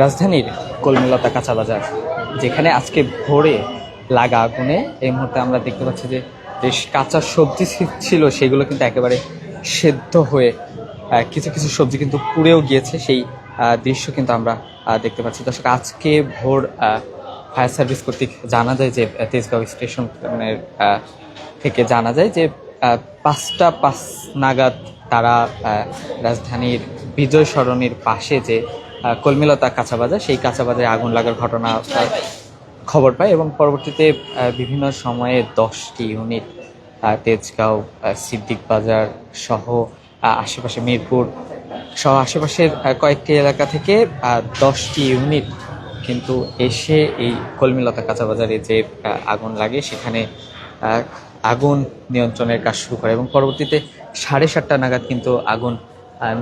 রাজধানীর কলমিলতা কাঁচা বাজার, যেখানে আজকে ভোরে লাগা আগুনে এই মুহূর্তে আমরা দেখতে পাচ্ছি যে বেশ কাঁচা সবজি ছিল, সেগুলো কিন্তু একেবারে সেদ্ধ হয়ে কিছু কিছু সবজি কিন্তু পুড়েও গিয়েছে। সেই দৃশ্য কিন্তু আমরা দেখতে পাচ্ছি। দর্শক, আজকে ভোর ফায়ার সার্ভিস কর্তৃক জানা যায় যে তেজগাঁও স্টেশনের থেকে জানা যায় যে 5টা 5 নাগাদ তারা রাজধানীর বিজয় সরণির পাশে যে কলমিলতা কাঁচা বাজার, সেই কাঁচা বাজারে আগুন লাগার ঘটনা খবর পায় এবং পরবর্তীতে বিভিন্ন সময়ে 10টি ইউনিট তেজগাঁও, সিদ্দিক বাজার সহ আশেপাশে মিরপুর সহ আশেপাশের কয়েকটি এলাকা থেকে 10টি ইউনিট কিন্তু এসে এই কলমিলতা কাঁচা বাজারে যে আগুন লাগে সেখানে আগুন নিয়ন্ত্রণের কাজ শুরু করে এবং পরবর্তীতে 7:30 নাগাদ কিন্তু আগুন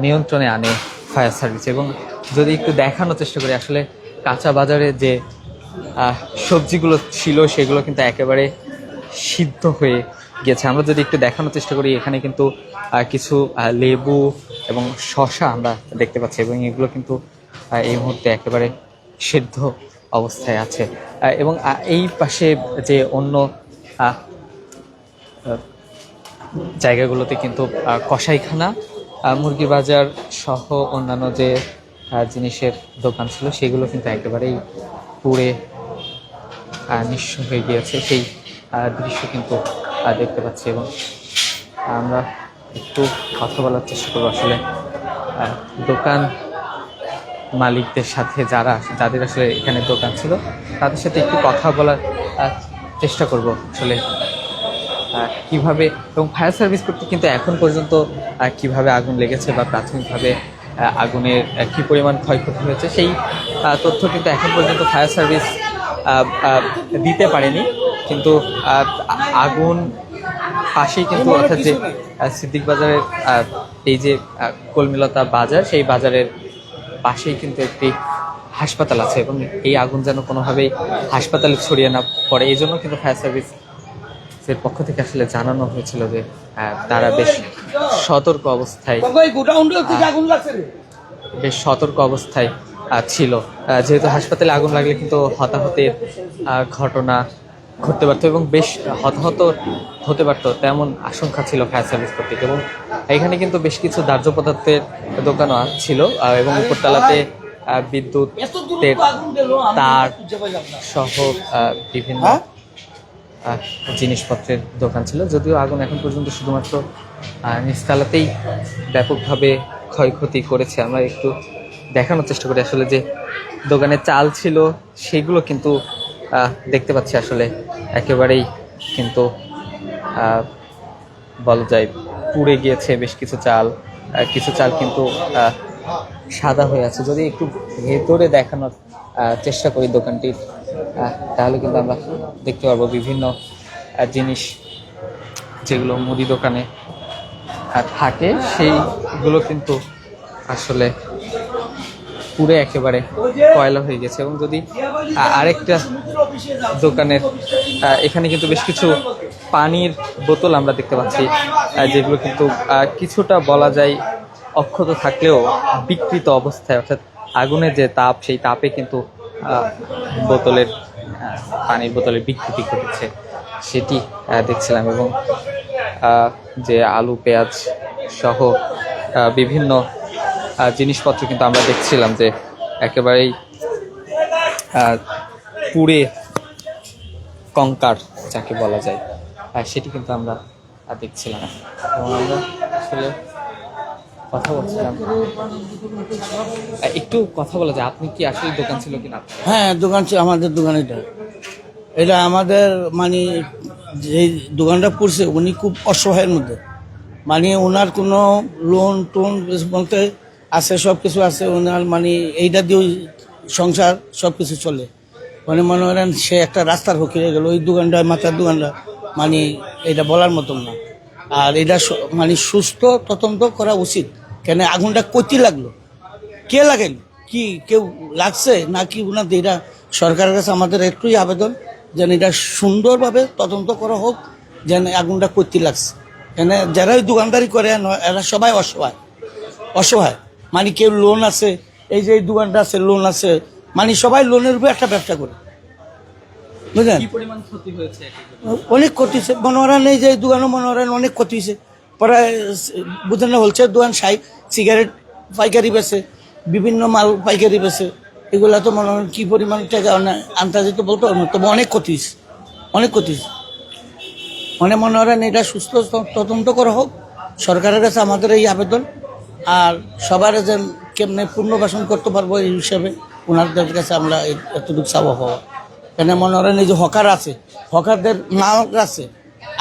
নিয়ন্ত্রণে আনে ফায়ার সার্ভিস। এবং যদি একটু দেখানোর চেষ্টা করি, আসলে কাঁচা বাজারে যে সবজিগুলো ছিল সেগুলো কিন্তু একেবারে সিদ্ধ হয়ে গিয়েছে। আমরা যদি একটু দেখানোর চেষ্টা করি, এখানে কিন্তু কিছু লেবু এবং শসা আমরা দেখতে পাচ্ছি এবং এগুলো কিন্তু এই মুহূর্তে একেবারে সিদ্ধ অবস্থায় আছে। এবং এই পাশে যে অন্য জায়গাগুলোতে কিন্তু কসাইখানা, মুরগি বাজার সহ অন্যান্য যে জিনিসের দোকান ছিল সেগুলো কিন্তু একেবারেই পুড়ে নিঃস্ব হয়ে গিয়েছে। সেই দৃশ্য কিন্তু দেখতে পাচ্ছি এবং আমরা একটু কথা বলার চেষ্টা করবো আসলে দোকান মালিকদের সাথে, যাদের আসলে এখানে দোকান ছিল তাদের সাথে একটু কথা বলার চেষ্টা করব আসলে কিভাবে এবং ফায়ার সার্ভিস করতে কিন্তু এখন পর্যন্ত কিভাবে আগুন লেগেছে বা প্রাথমিকভাবে আগুনের কি পরিমাণ ক্ষয়ক্ষতি হয়েছে সেই তথ্য কিন্তু এখন পর্যন্ত ফায়ার সার্ভিস দিতে পারেনি। কিন্তু আগুন পাশেই কিন্তু অর্থাৎ যে সিদ্দিক বাজারের এই যে কলমিলতা বাজার, সেই বাজারের পাশেই কিন্তু একটি হাসপাতাল আছে এবং এই আগুন যেন কোনোভাবেই হাসপাতালে ছড়িয়ে না পড়ে, এই জন্য কিন্তু ফায়ার সার্ভিসের পক্ষ থেকে আসলে জানানো হয়েছিল যে তারা বেশ সতর্ক অবস্থায় ছিল। যেহেতু হাসপাতালে আগুন লাগলে কিন্তু হতাহতের ঘটনা ঘটতে পারতো এবং বেশ হতাহত হতে পারতো, তেমন আশঙ্কা ছিল ফায়ার সার্ভিস কর্তৃক। এবং এখানে কিন্তু বেশ কিছু দাহ্য পদার্থের দোকানও ছিল এবং উপরতলাতে বিদ্যুতের তার সহ বিভিন্ন জিনিসপত্রের দোকান ছিল। যদিও আগুন এখন পর্যন্ত শুধুমাত্র নিচতলাতেই ব্যাপকভাবে ক্ষয়ক্ষতি করেছে। আমরা একটু দেখানোর চেষ্টা করি আসলে যে দোকানে চাল ছিল সেগুলো কিন্তু দেখতে পাচ্ছি আসলে একেবারেই কিন্তু বলা যায় পুড়ে গিয়েছে। বেশ কিছু চাল কিন্তু সাদা হয়ে আছে। যদি একটু ভেতরে দেখানোর চেষ্টা করি দোকানটির, তাহলে কিন্তু আমরা দেখতে পারবো বিভিন্ন জিনিস যেগুলো মুদি দোকানে থাকে সেইগুলো কিন্তু আসলে পুরে একেবারে কয়লা হয়ে গেছে। এবং যদি আরেকটা দোকানের এখানে কিন্তু বেশ কিছু পানির বোতল আমরা দেখতে পাচ্ছি, যেগুলো কিন্তু কিছুটা বলা যায় অক্ষত থাকলেও বিকৃত অবস্থায়, অর্থাৎ আগুনের যে তাপ, সেই তাপে কিন্তু পানির বোতলের বিকৃতি ঘটেছে সেটি দেখছিলাম। এবং যে আলু পেঁয়াজ সহ বিভিন্ন জিনিসপত্র কিন্তু আমরা দেখছিলাম যে একেবারেই পুড়ে কঙ্কার যাকে বলা যায় সেটি কিন্তু আমরা দেখছিলাম। এবং আমরা আসলে কথা বলছিলাম, একটু কথা বলা যায়, আপনি কি আসলে দোকান ছিল কিনা? হ্যাঁ, দোকান ছিল, আমাদের দোকান। এটা আমাদের মানে যে দোকানটা পড়ছে উনি খুব অসহায়ের মধ্যে, মানে ওনার কোনো লোন টোন বলতে আছে, সব কিছু আছে ওনার, মানে এইটা দিয়ে সংসার সব কিছু চলে। মানে মনে করেন সে একটা রাস্তার হয়ে গেল, ওই দোকানটা, মাথার দোকানটা, মানে এটা বলার মতন না। আর এটা মানে সুস্থ তদন্ত করা উচিত। কেন আগুনটা কইতে লাগলো, কে লাগেন, কি কেউ লাগছে নাকি ওনার? এটা সরকারের কাছে আমাদের একটুই আবেদন যেন এটা সুন্দরভাবে তদন্ত করা হোক, যেন আগুনটা কইতে লাগছে। কেন যারা দোকানদারি করে এরা সবাই অসহায়, মানে কেউ লোন আছে, এই যে এই দোকানটা আছে, লোন আছে, মানে সবাই লোনের উপর একটা ব্যবসা করে, বুঝলেন? কি পরিমাণ ক্ষতি হয়েছে? অনেক ক্ষতি হয়েছে, মনে করেন এই যে এই দোকানও মনে করেন অনেক ক্ষতি হয়েছে। পরে বুঝলেন না, হোলসেল দোকান সিগারেট পাইকারি বেছে, বিভিন্ন মাল পাইকারি বেছে, এগুলা তো মনে করেন কি পরিমাণ টাকা আন্দাজে তো বলতে পারবো না, তবে অনেক ক্ষতি হয়েছে, অনেক ক্ষতি হয়েছে। মানে মনে করেন এটা সুস্থ তদন্ত করা হোক, সরকারের কাছে আমাদের এই আবেদন। আর সবার যেন কেমনে পুনর্বাসন করতে পারবো এই হিসাবে ওনাদের কাছে আমরা এতটুকু চাওয়া হওয়া। কেন মনে করেন এই যে হকার আছে, হকারদের নাম আছে,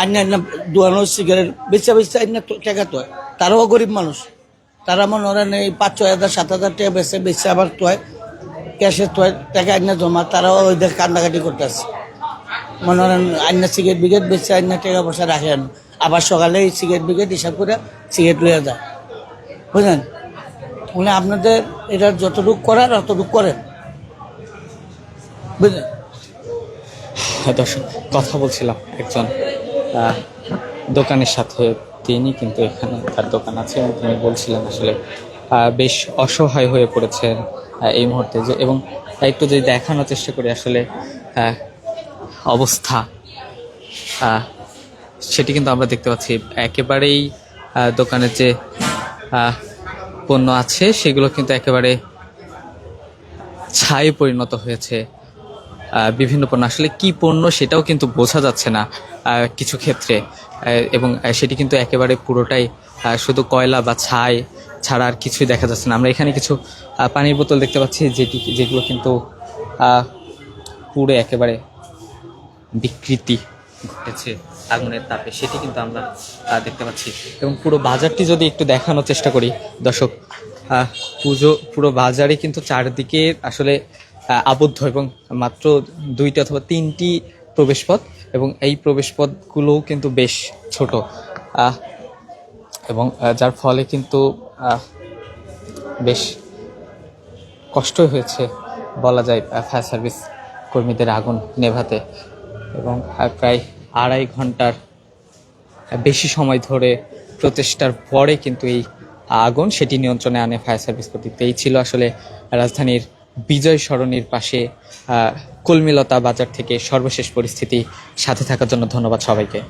আইনা দোয়ানো সিগারেট বেচা আইনা টাকা তো হয়, তারাও গরিব মানুষ, তারা মনে করেন এই 5-6 হাজার 7 হাজার টাকা বেচে আবার তো ক্যাশে তো টাকা আইনা জমা, তারাও ওই দেখ কান্দাকাটি করতে আসছে। মনে করেন আইনা সিগারেট বিগেট বেচে আইনা টাকা পয়সা রাখে আন, আবার সকালে এই সিগারেট বিগেট হিসাব করে সিগারেট লইয়া যায়, বুঝলেন? মানে আপনাদের এটা যতটুকু করার অতটুকু করেন, বুঝলেন? দর্শক, কথা বলছিলাম একজন দোকানের সাথে, তিনি কিন্তু এখানে তার দোকান আছে এবং তিনি বলছিলেন আসলে বেশ অসহায় হয়ে পড়েছেন এই মুহূর্তে, যে এবং একটু যদি দেখানোর চেষ্টা করি আসলে অবস্থা, সেটি কিন্তু আমরা দেখতে পাচ্ছি একেবারেই দোকানের যে পণ্য আছে সেগুলো কিন্তু একেবারে ছাই পরিণত হয়েছে। বিভিন্ন পণ্য আসলে কি পণ্য সেটাও কিন্তু বোঝা যাচ্ছে না কিছু ক্ষেত্রে, এবং সেটি কিন্তু একেবারে পুরোটাই শুধু কয়লা বা ছাই ছাড়া আর কিছুই দেখা যাচ্ছে না। আমরা এখানে কিছু পানির বোতল দেখতে পাচ্ছি যেগুলো কিন্তু পুরো একেবারে বিকৃতি ঘটেছে আগুনের তাপে, সেটি কিন্তু আমরা দেখতে পাচ্ছি। এবং পুরো বাজারটি যদি একটু দেখানোর চেষ্টা করি দর্শক, পুরো বাজারে কিন্তু চারদিকে আসলে আবদ্ধ এবং মাত্র 2টি অথবা 3টি প্রবেশপথ, এবং এই প্রবেশপথগুলোও কিন্তু বেশ ছোট, এবং যার ফলে কিন্তু বেশ কষ্টই হয়েছে বলা যায় ফায়ার সার্ভিস কর্মীদের আগুন নেভাতে। এবং প্রায় 2.5 ঘন্টার বেশি সময় ধরে প্রচেষ্টার পরে কিন্তু এই আগুন সেটি নিয়ন্ত্রণে আনে ফায়ার সার্ভিস কর্তৃপক্ষ। এই ছিল আসলে রাজধানীর বিজয় সরণির পাশে কলমিলতা বাজার থেকে সর্বশেষ পরিস্থিতি। সাথে থাকার জন্য ধন্যবাদ সবাইকে।